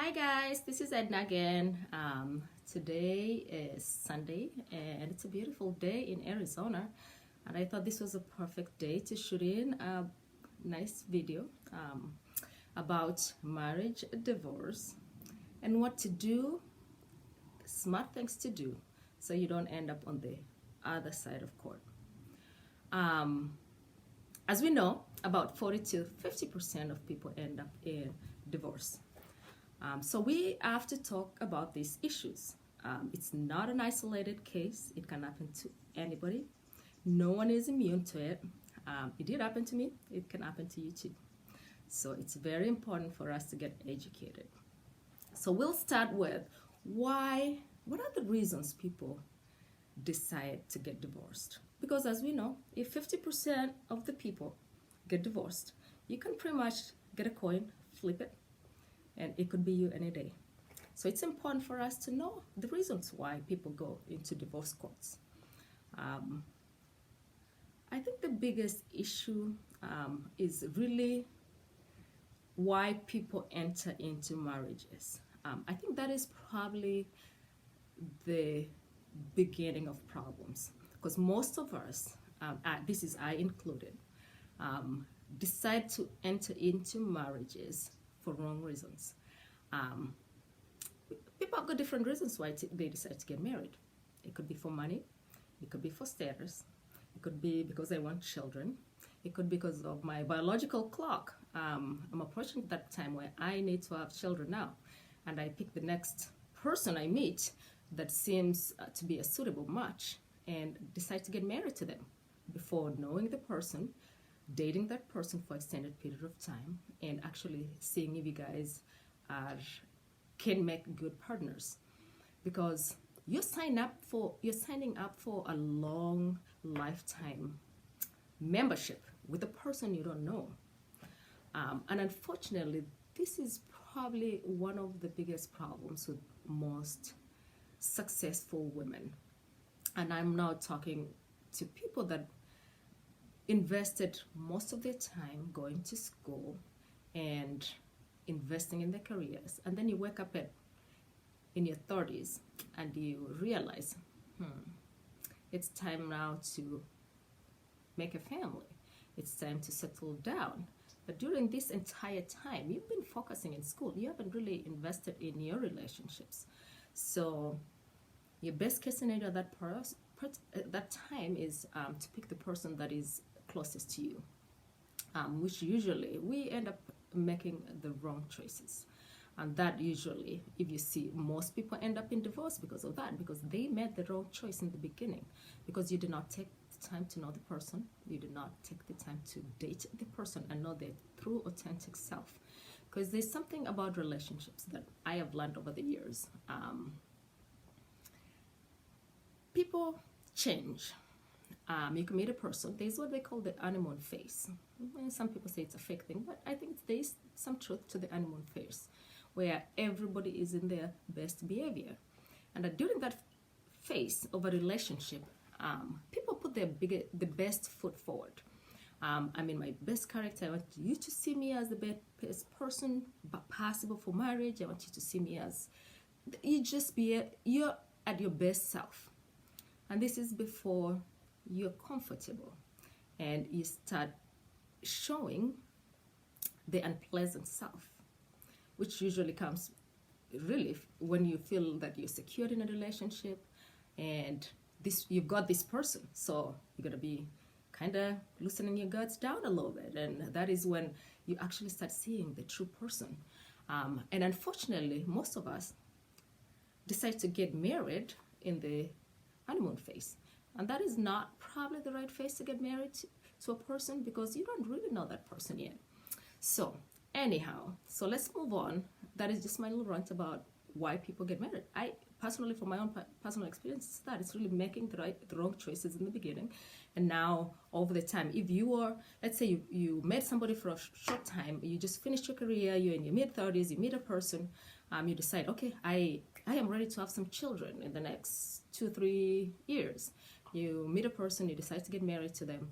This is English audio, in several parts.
Hi guys, this is Edna again. Today is Sunday and it's a beautiful day in Arizona, and I thought this was a perfect day to shoot in a nice video about marriage, divorce, and what to do, smart things to do so you don't end up on the other side of court. As we know, about 40 to 50% of people end up in divorce. So we have to talk about these issues. It's not an isolated case. It can happen to anybody. No one is immune to it. It did happen to me. It can happen to you too. So it's very important for us to get educated. So we'll start with what are the reasons people decide to get divorced? Because as we know, if 50% of the people get divorced, you can pretty much get a coin, flip it, and it could be you any day. So it's important for us to know the reasons why people go into divorce courts. I think the biggest issue is really why people enter into marriages. I think that is probably the beginning of problems, because most of us, this is I included, decide to enter into marriages for wrong reasons. People have got different reasons why they decide to get married. It could be for money, it could be for status, it could be because they want children, it could be because of my biological clock. I'm approaching that time where I need to have children now, and I pick the next person I meet that seems to be a suitable match and decide to get married to them before knowing the person, dating that person for extended period of time, and actually seeing if you guys can make good partners. Because you're signing up for a long lifetime membership with a person you don't know. And unfortunately, this is probably one of the biggest problems with most successful women. And I'm now talking to people that invested most of their time going to school and investing in their careers, and then you wake up in your 30s and you realize it's time now to make a family, it's time to settle down. But during this entire time you've been focusing in school, you haven't really invested in your relationships. So your best case scenario at that time is to pick the person that is closest to you, which usually we end up making the wrong choices. And that usually, if you see, most people end up in divorce because of that, because they made the wrong choice in the beginning, because you did not take the time to know the person, you did not take the time to date the person and know their true authentic self. Because there's something about relationships that I have learned over the years. People change. You can meet a person. There's what they call the honeymoon phase. And some people say it's a fake thing, but I think there's some truth to the honeymoon phase, where everybody is in their best behavior. And during that phase of a relationship, people put the best foot forward. I'm in my best character. I want you to see me as the best person possible for marriage. I want you to see me as you're at your best self. And this is before you're comfortable and you start showing the unpleasant self, which usually comes really when you feel that you're secured in a relationship and you've got this person. So you're going to be kind of loosening your guards down a little bit, and that is when you actually start seeing the true person. And unfortunately, most of us decide to get married in the honeymoon phase, and that is not probably the right phase to get married to a person, because you don't really know that person yet. So anyhow, so let's move on. That is just my little rant about why people get married. I personally, from my own personal experience, that it's really making the wrong choices in the beginning, and now over the time, if you are, let's say you met somebody for a short time, you just finished your career, you're in your mid-30s, you meet a person, you decide, okay, I am ready to have some children in the next 2-3 years. You meet a person, you decide to get married to them,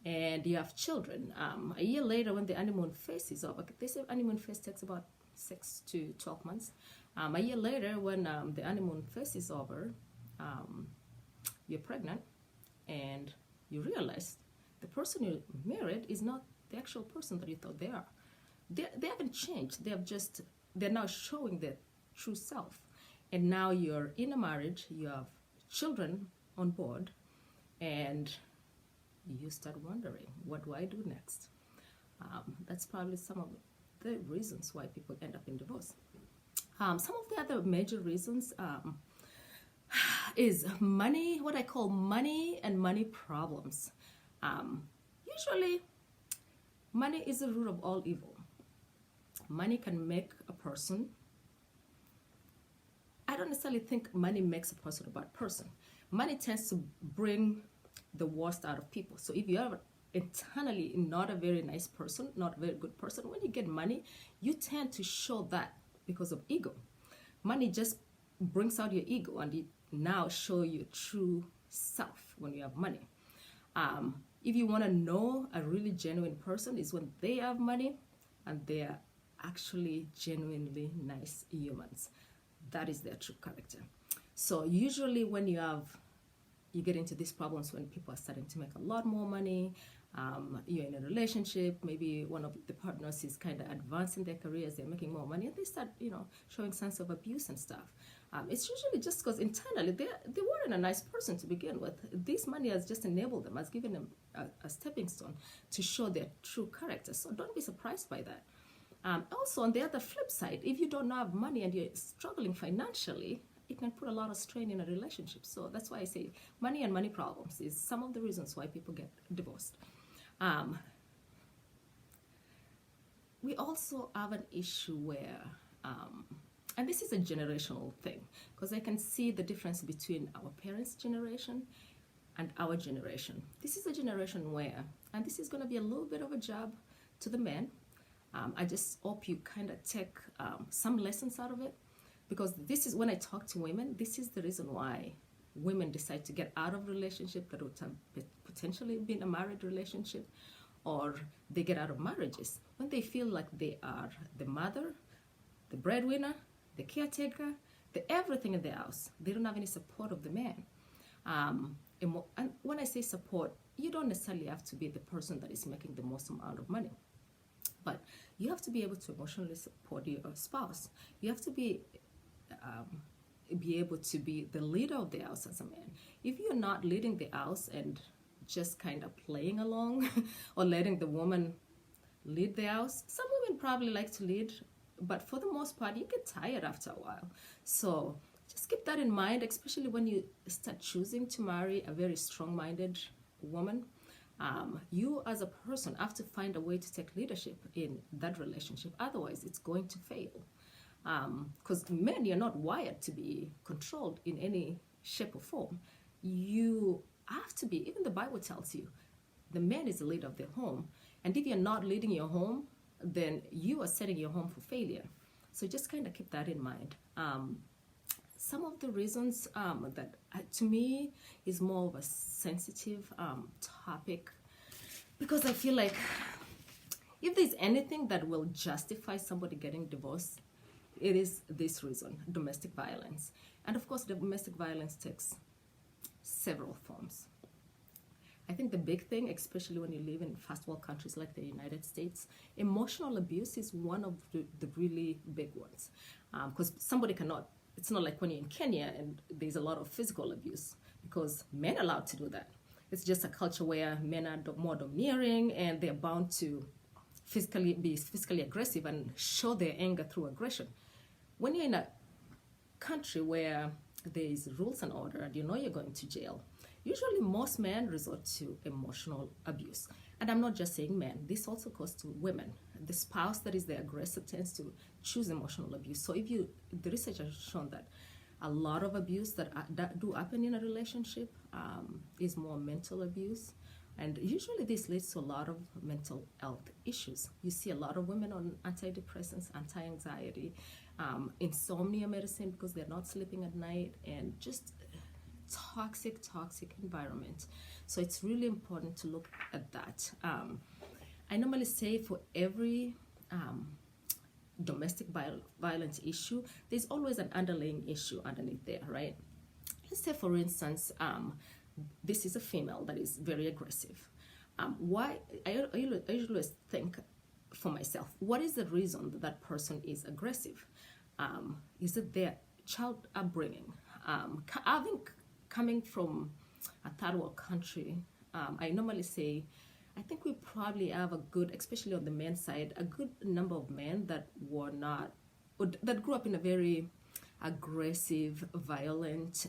and you have children. A year later, when the honeymoon phase is over, they say honeymoon phase takes about 6 to 12 months. A year later, when the honeymoon phase is over, you're pregnant, and you realize the person you married is not the actual person that you thought they are. They haven't changed. They're now showing their true self. And now you're in a marriage, you have children on board, and you start wondering, what do I do next? That's probably some of the reasons why people end up in divorce. Some of the other major reasons is money, what I call money and money problems. Usually, money is the root of all evil. Money can make a person. I don't necessarily think money makes a person a bad person. Money tends to bring the worst out of people. So if you are internally not a very nice person, not a very good person, when you get money, you tend to show that because of ego. Money just brings out your ego, and it now show your true self when you have money. If you want to know a really genuine person, is when they have money and they are actually genuinely nice humans. That is their true character. So usually when you get into these problems when people are starting to make a lot more money, you're in a relationship, maybe one of the partners is kind of advancing their careers, they're making more money, and they start, showing signs of abuse and stuff. It's usually just because internally they weren't a nice person to begin with. This money has just enabled them, has given them a stepping stone to show their true character. So don't be surprised by that. Also, on the other flip side, if you don't have money and you're struggling financially, it can put a lot of strain in a relationship. So that's why I say money and money problems is some of the reasons why people get divorced. We also have an issue where, and this is a generational thing, because I can see the difference between our parents' generation and our generation. This is a generation where, and this is going to be a little bit of a jab to the men, I just hope you kind of take some lessons out of it, because this is when I talk to women, this is the reason why women decide to get out of relationship that would have potentially been a married relationship, or they get out of marriages when they feel like they are the mother, the breadwinner, the caretaker, the everything in the house. They don't have any support of the man. And when I say support, you don't necessarily have to be the person that is making the most amount of money. But you have to be able to emotionally support your spouse. You have to be able to be the leader of the house as a man. If you're not leading the house and just kind of playing along or letting the woman lead the house, some women probably like to lead, but for the most part, you get tired after a while. So just keep that in mind, especially when you start choosing to marry a very strong-minded woman. You as a person have to find a way to take leadership in that relationship. Otherwise, it's going to fail. Because men, you're not wired to be controlled in any shape or form. You have to be, even the Bible tells you, the man is the leader of the home. And if you're not leading your home, then you are setting your home for failure. So just kind of keep that in mind. Some of the reasons that to me is more of a sensitive topic, because I feel like if there's anything that will justify somebody getting divorced, it is this reason: domestic violence. And of course, domestic violence takes several forms. I think the big thing, especially when you live in first world countries like the United States, emotional abuse is one of the really big ones. Because somebody cannot, it's not like when you're in Kenya and there's a lot of physical abuse, because men are allowed to do that. It's just a culture where men are more domineering and they're bound to be physically aggressive and show their anger through aggression. When you're in a country where there is rules and order and you know you're going to jail, usually most men resort to emotional abuse. And I'm not just saying men, this also goes to women. The spouse that is the aggressor tends to choose emotional abuse. So the research has shown that a lot of abuse that do happen in a relationship is more mental abuse. And usually this leads to a lot of mental health issues. You see a lot of women on antidepressants, anti-anxiety, insomnia medicine because they're not sleeping at night, and just toxic environment. So it's really important to look at that. I normally say for every domestic violence issue, there's always an underlying issue underneath there, right? Let's say, for instance, this is a female that is very aggressive. Why I usually think for myself, what is the reason that that person is aggressive? Is it their child upbringing? Coming from a third world country, I normally say, I think we probably have a good, especially on the men's side, a good number of men that that grew up in a very aggressive, violent,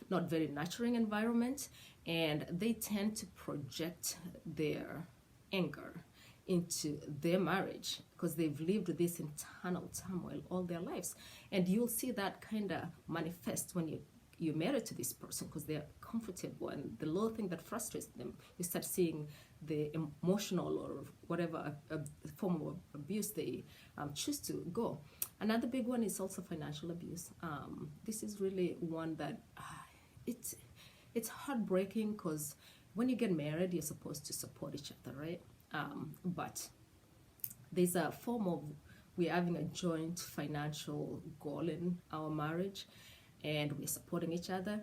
not very nurturing environment, and they tend to project their anger into their marriage because they've lived this internal turmoil all their lives. And you'll see that kind of manifest when you're married to this person because they're comfortable, and the little thing that frustrates them, you start seeing the emotional or whatever form of abuse they choose to go. Another big one is also financial abuse. This is really one that it's heartbreaking because when you get married, you're supposed to support each other, right? But there's a form of we're having a joint financial goal in our marriage, and we're supporting each other.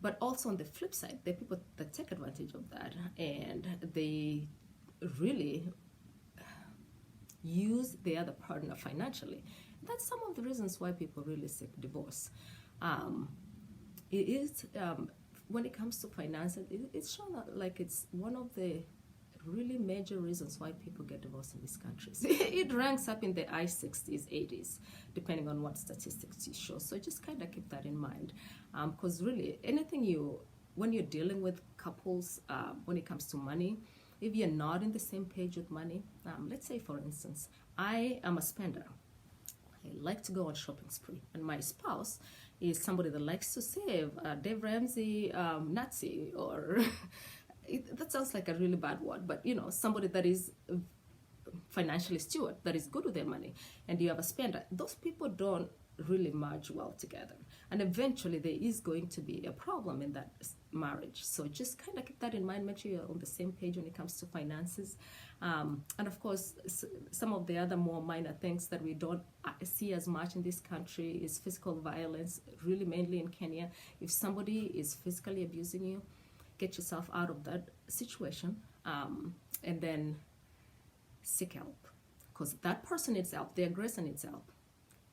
But also on the flip side, there are people that take advantage of that, and they really use the other partner financially. That's some of the reasons why people really seek divorce. It is when it comes to finances, it's shown like it's one of the really major reasons why people get divorced in these countries. It ranks up in the high 60s, 80s, depending on what statistics you show. So just kind of keep that in mind, because really when you're dealing with couples, when it comes to money, if you're not in the same page with money, let's say for instance, I am a spender. I like to go on shopping spree, and my spouse is somebody that likes to save, Dave Ramsey, Nazi, or that sounds like a really bad word, but somebody that is financially steward, that is good with their money, and you have a spender. Those people don't really merge well together, and eventually there is going to be a problem in that marriage. So just kind of keep that in mind. Make sure you're on the same page when it comes to finances, and of course some of the other more minor things that we don't see as much in this country is physical violence, really mainly in Kenya. If somebody is physically abusing you, get yourself out of that situation, and then seek help, because that person needs help, the aggressor needs help,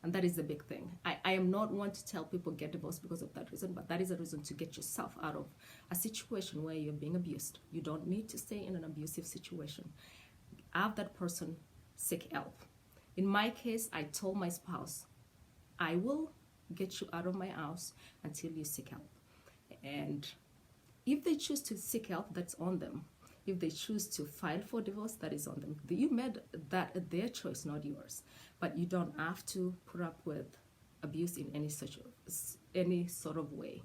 and that is the big thing. I am not one to tell people get divorced because of that reason, but that is a reason to get yourself out of a situation where you're being abused. You don't need to stay in an abusive situation. Have that person seek help. In my case, I told my spouse, I will get you out of my house until you seek help. And if they choose to seek help, that's on them. If they choose to file for divorce, that is on them. You made that their choice, not yours. But you don't have to put up with abuse in any sort of way.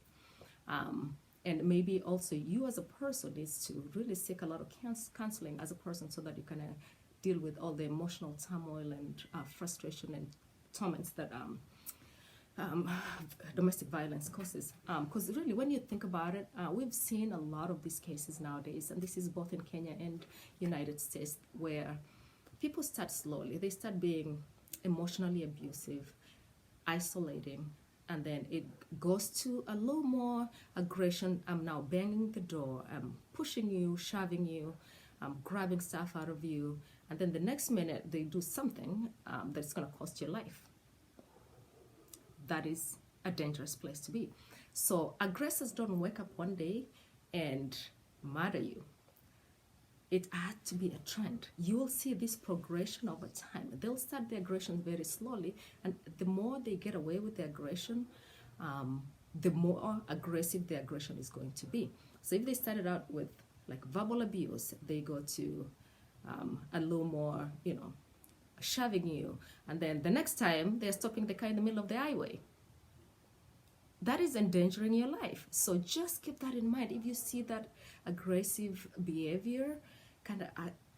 And maybe also you as a person needs to really seek a lot of counseling as a person, so that you can deal with all the emotional turmoil and frustration and torments that domestic violence causes. Because really, when you think about it, we've seen a lot of these cases nowadays, and this is both in Kenya and United States, where people start slowly. They start being emotionally abusive, isolating, and then it goes to a little more aggression. I'm now banging the door, I'm pushing you, shoving you, I'm grabbing stuff out of you, and then the next minute they do something that's going to cost your life. That is a dangerous place to be. So aggressors don't wake up one day and murder you. It had to be a trend. You will see this progression over time. They'll start the aggression very slowly, and the more they get away with the aggression, the more aggressive the aggression is going to be. So if they started out with like verbal abuse, they go to a little more, shoving you, and then the next time they're stopping the car in the middle of the highway. That is endangering your life. So just keep that in mind. If you see that aggressive behavior kind of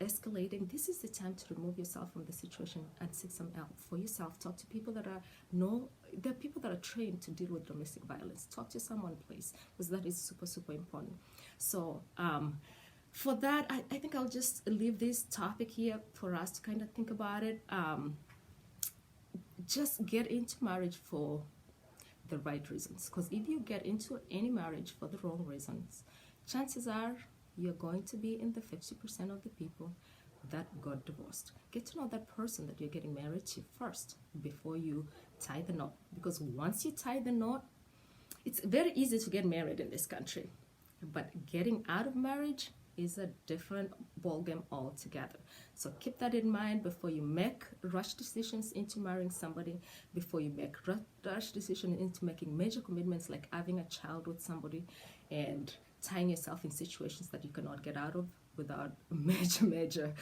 escalating, this is the time to remove yourself from the situation and seek some help for yourself. Talk to people there are people that are trained to deal with domestic violence. Talk to someone, please, because that is super, super important. So for that, I think I'll just leave this topic here for us to kind of think about it. just get into marriage for the right reasons. Because if you get into any marriage for the wrong reasons, chances are you're going to be in the 50% of the people that got divorced. Get to know that person that you're getting married to first before you tie the knot. Because once you tie the knot, it's very easy to get married in this country. But getting out of marriage is a different ballgame altogether. So keep that in mind before you make rush decisions into marrying somebody, before you make rush decisions into making major commitments like having a child with somebody and tying yourself in situations that you cannot get out of without major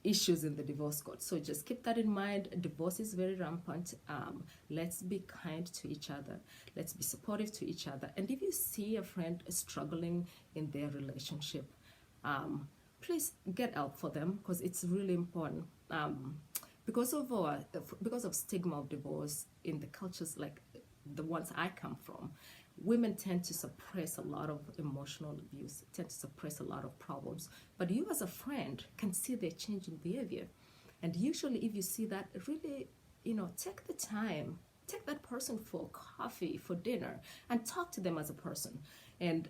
issues in the divorce court. So just keep that in mind. Divorce is very rampant. Let's be kind to each other. Let's be supportive to each other. And if you see a friend struggling in their relationship, please get help for them, because it's really important. Because of stigma of divorce in the cultures like the ones I come from, women tend to suppress a lot of emotional abuse, tend to suppress a lot of problems. But you as a friend can see their change in behavior. And usually if you see that, really, take the time, take that person for coffee, for dinner, and talk to them as a person. And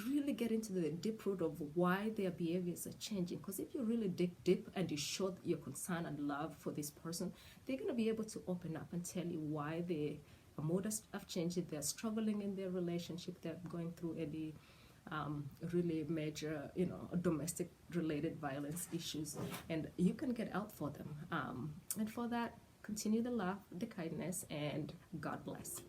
really get into the deep root of why their behaviors are changing. Because if you really dig deep and you show your concern and love for this person, they're going to be able to open up and tell you why their motives have changed. If they're struggling in their relationship, they're going through any really major, domestic related violence issues, and you can get help for them. And for that, continue the love, the kindness, and God bless.